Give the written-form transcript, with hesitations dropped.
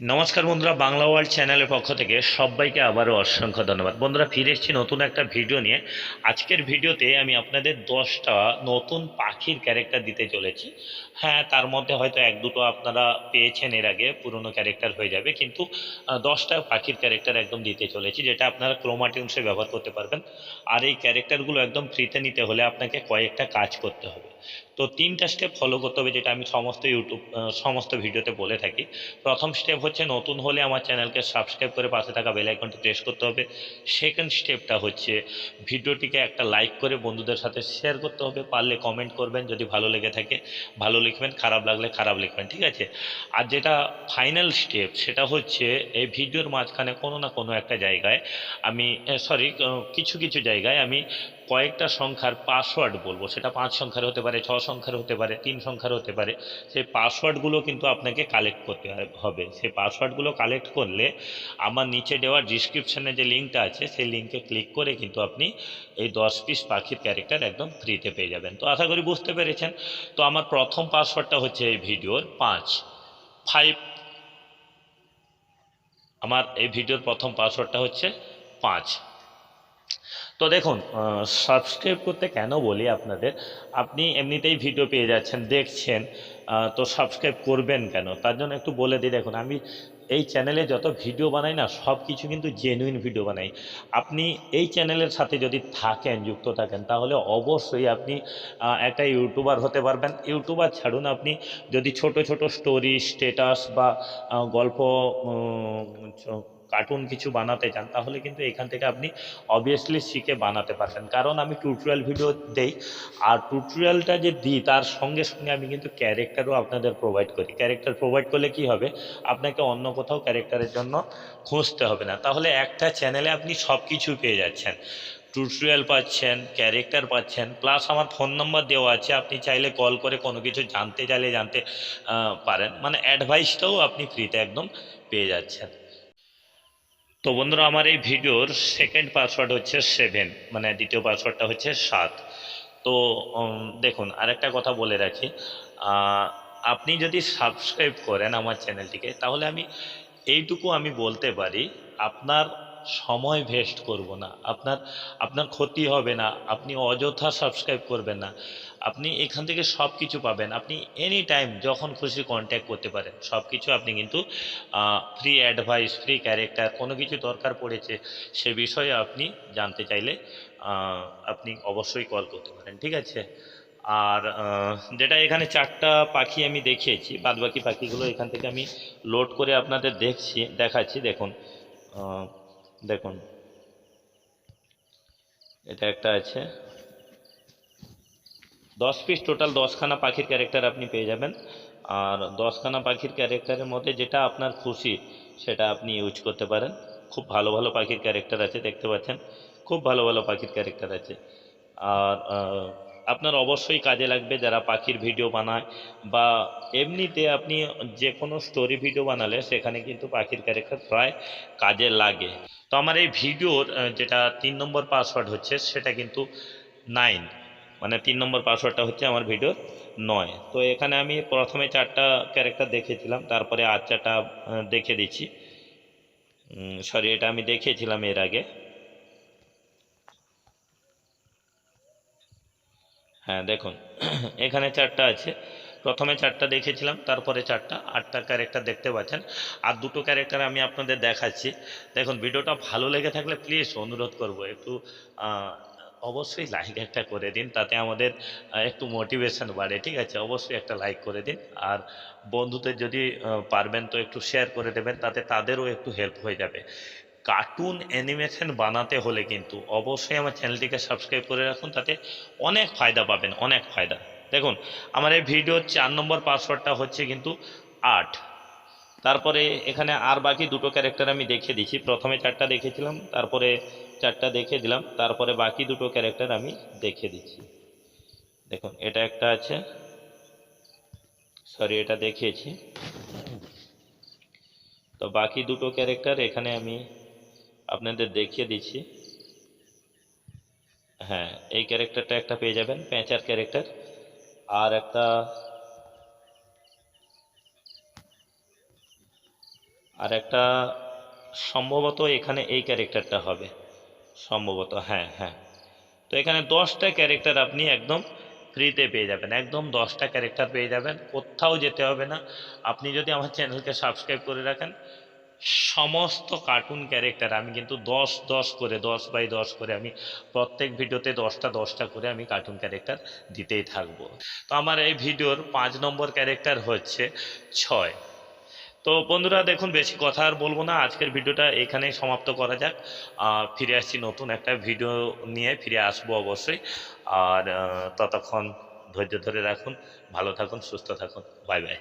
নমস্কার বন্ধুরা, বাংলা ওয়ার্ল্ড চ্যানেলের পক্ষ থেকে সবাইকে আবারও অসংখ্য ধন্যবাদ। বন্ধুরা, ফিরে এসেছি নতুন একটা ভিডিও নিয়ে। আজকের ভিডিওতে আমি আপনাদের 10টা নতুন পাখির ক্যারেক্টার দিতে চলেছি। হ্যাঁ, তার মধ্যে হয়তো এক দুটো আপনারা পেয়েছেন এর আগে, পুরনো ক্যারেক্টার হয়ে যাবে, কিন্তু 10টা পাখির ক্যারেক্টার একদম দিতে চলেছি, যেটা আপনারা ক্রোমাটিউনসে ব্যবহার করতে পারবেন। আর এই ক্যারেক্টারগুলো একদম ফ্রিতে নিতে হলে আপনাকে কয়েকটা কাজ করতে হবে। তো 3টা স্টেপ ফলো করতে হবে, যেটা আমি সমস্ত ভিডিওতে বলে থাকি। প্রথম স্টেপ হচ্ছে, নতুন হলে আমার চ্যানেলকে সাবস্ক্রাইব করে পাশে থাকা বেল আইকনটি প্রেস করতে হবে। সেকেন্ড স্টেপটা হচ্ছে, ভিডিওটিকে একটা লাইক করে বন্ধুদের সাথে শেয়ার করতে হবে। পারলে কমেন্ট করবেন, যদি ভালো লেগে থাকে ভালো লিখবেন, খারাপ লাগলে খারাপ লিখবেন, ঠিক আছে? আর যেটা ফাইনাল স্টেপ, সেটা হচ্ছে এই ভিডিওর মাঝখানে কোনো না কোনো একটা জায়গায় আমি কিছু কিছু জায়গায় আমি কয়েকটা সংখ্যার পাসওয়ার্ড বলবো। সেটা 5 সংখ্যার হতে পারে, 6 সংখ্যার হতে পারে, 3 সংখ্যার হতে পারে। সেই পাসওয়ার্ডগুলো কিন্তু আপনাকে কালেক্ট করতে হবে। সেই পাসওয়ার্ডগুলো কালেক্ট করলে আমার নিচে দেওয়া ডিসক্রিপশানে যে লিঙ্কটা আছে, সেই লিঙ্কে ক্লিক করে কিন্তু আপনি এই 10 পিস পাখির ক্যারেক্টার একদম ফ্রিতে পেয়ে যাবেন। তো আশা করি বুঝতে পেরেছেন। তো আমার প্রথম পাসওয়ার্ডটা হচ্ছে এই ভিডিওর 5 আমার এই ভিডিওর প্রথম পাসওয়ার্ডটা হচ্ছে 5। তো দেখুন, সাবস্ক্রাইব করতে কেন বলি আপনাদের, আপনি এমনিতেই ভিডিও পেয়ে যাচ্ছেন, দেখছেন, তো সাবস্ক্রাইব করবেন কেন? তার জন্য একটু বলে দিই। দেখুন, আমি এই চ্যানেলে যত ভিডিও বানাই না, সব কিছু কিন্তু জেনুইন ভিডিও বানাই। আপনি এই চ্যানেলের সাথে যদি থাকেন, যুক্ত থাকেন, তাহলে অবশ্যই আপনি একটা ইউটিউবার হতে পারবেন। ইউটিউবার ছাড়ুন, আপনি যদি ছোট ছোট স্টোরি, স্টেটাস বা গল্প, কার্টুন কিছু বানাতে চান, তাহলে কিন্তু এখান থেকে আপনি অবভিয়াসলি শিখে বানাতে পারবেন। কারণ আমি টিউটোরিয়াল ভিডিও দেই, আর টিউটোরিয়ালটা যে দিই তার সঙ্গে সঙ্গে আমি কিন্তু ক্যারেক্টারও আপনাদের প্রোভাইড করি। ক্যারেক্টার প্রোভাইড করলে কি হবে, আপনাকে অন্য কোথাও ক্যারেক্টারের জন্য খুঁজতে হবে না। তাহলে একটা চ্যানেলে আপনি সব কিছু পেয়ে যাচ্ছেন, টিউটোরিয়াল পাচ্ছেন, ক্যারেক্টার পাচ্ছেন, প্লাস আমার ফোন নাম্বার দেওয়া আছে। আপনি চাইলে কল করে কোনো কিছু জানতে চাইলে জানতে পারেন। মানে অ্যাডভাইসটাও আপনি ফ্রিতে একদম পেয়ে যাচ্ছেন। তো বন্ধুরা, আমার এই ভিডিওর সেকেন্ড পাসওয়ার্ড হচ্ছে 7, মানে দ্বিতীয় পাসওয়ার্ডটা হচ্ছে 7। তো দেখুন, আরেকটা কথা বলে রাখি, আহ, আপনি যদি সাবস্ক্রাইব করেন আমার চ্যানেলটিকে, তাহলে এইটুকু আমি বলতে পারি, আপনার সময় ভেস্ট করব না, আপনার আপনার ক্ষতি হবে না, আপনি অযথা সাবস্ক্রাইব করবেন না। আপনি এখান থেকে সব কিছু পাবেন, আপনি এনি টাইম যখন খুশি কন্ট্যাক্ট করতে পারেন। সব কিছু আপনি কিন্তু ফ্রি অ্যাডভাইস, ফ্রি ক্যারেক্টার, কোনো কিছু দরকার পড়েছে সে বিষয়ে আপনি জানতে চাইলে আপনি অবশ্যই কল করতে পারেন, ঠিক আছে? আর যেটা এখানে 4টা পাখি আমি দেখিয়েছি, বাদবাকি পাখিগুলো এখান থেকে আমি লোড করে আপনাদের দেখাচ্ছি। দেখুন, আহ, দেখুন, এটা একটা আছে। 10 পিস টোটাল, 10খানা পাখির ক্যারেক্টার আপনি পেয়ে যাবেন। আর 10খানা পাখির ক্যারেক্টারের মধ্যে যেটা আপনার খুশি সেটা আপনি ইউজ করতে পারেন। খুব ভালো ভালো পাখির ক্যারেক্টার আছে, দেখতে পাচ্ছেন, খুব ভালো ভালো পাখির ক্যারেক্টার আছে। আর আপনার অবশ্যই কাজে লাগবে যারা পাখির ভিডিও বানায়, বা এমনিতে আপনি যে কোনো স্টোরি ভিডিও বানালে সেখানে কিন্তু পাখির ক্যারেক্টার প্রায় কাজে লাগে। তো আমার এই ভিডিওর যেটা 3 নম্বর পাসওয়ার্ড হচ্ছে, সেটা কিন্তু 9। মানে 3 নম্বর পাসওয়ার্ডটা হচ্ছে আমার ভিডিওর 9। তো এখানে আমি প্রথমে 4টা ক্যারেক্টার দেখিয়েছিলাম, তারপরে আর 4টা দেখে দিচ্ছি। সরি, এটা আমি দেখিয়েছিলাম এর আগে। হ্যাঁ, দেখুন, এখানে 4টা আছে। প্রথমে 4টা দেখেছিলাম, তারপরে 4টা, 8টা ক্যারেক্টার দেখতে পাচ্ছেন। আর দুটো ক্যারেক্টার আমি আপনাদের দেখাচ্ছি। দেখুন, ভিডিওটা ভালো লেগে থাকলে প্লিজ অনুরোধ করব, একটু আহ, অবশ্যই লাইক একটা করে দিন, তাতে আমাদের একটু মোটিভেশন বাড়ে, ঠিক আছে? অবশ্যই একটা লাইক করে দিন। আর বন্ধুদের যদি পারবেন তো একটু শেয়ার করে দেবেন, তাতে তাদেরও একটু হেল্প হয়ে যাবে। কার্টুন অ্যানিমেশন বানাতে হলে কিন্তু অবশ্যই আমার চ্যানেলটিকে সাবস্ক্রাইব করে রাখুন, তাতে অনেক ফায়দা পাবেন, অনেক ফায়দা। দেখুন, আমার এই ভিডিওর 4 নম্বর পাসওয়ার্ডটা হচ্ছে কিন্তু 8। তারপরে এখানে আর বাকি দুটো ক্যারেক্টার আমি দেখিয়ে দিচ্ছি। প্রথমে 4টা দেখেছিলাম, তারপরে 4টা দেখিয়ে দিলাম, তারপরে বাকি দুটো ক্যারেক্টার আমি দেখিয়ে দিচ্ছি। দেখুন, এটা একটা আছে, সরি, এটা দেখিয়েছি। তো বাকি দুটো ক্যারেক্টার এখানে আমি আপনাদের দেখিয়ে দিচ্ছি। হ্যাঁ, এই ক্যারেক্টারটা একটা পেয়ে যাবেন, প্যাঁচার ক্যারেক্টার। আর একটা আর একটা সম্ভবত এখানে এই ক্যারেক্টারটা হবে, সম্ভবত, হ্যাঁ হ্যাঁ। তো এখানে 10টা ক্যারেক্টার আপনি একদম ফ্রিতে পেয়ে যাবেন, একদম 10টা ক্যারেক্টার পেয়ে যাবেন, কোথাও যেতে হবে না। আপনি যদি আমার চ্যানেলকে সাবস্ক্রাইব করে রাখেন, সমস্ত কার্টুন ক্যারেক্টার আমি কিন্তু 10 করে 10 বাই 10 করে আমি প্রত্যেক ভিডিওতে 10টা করে আমি কার্টুন ক্যারেক্টার দিতেই থাকবো। তো আমার এই ভিডিওর 5 নম্বর ক্যারেক্টার হচ্ছে 6। তো বন্ধুরা দেখুন, বেশি কথা আর বলবো না, আজকের ভিডিওটা এখানেই সমাপ্ত করা যাক। ফিরে আসছি নতুন একটা ভিডিও নিয়ে, ফিরে আসবো অবশ্যই। আর ততক্ষণ ধৈর্য ধরে রাখুন, ভালো থাকুন, সুস্থ থাকুন, বাই বাই।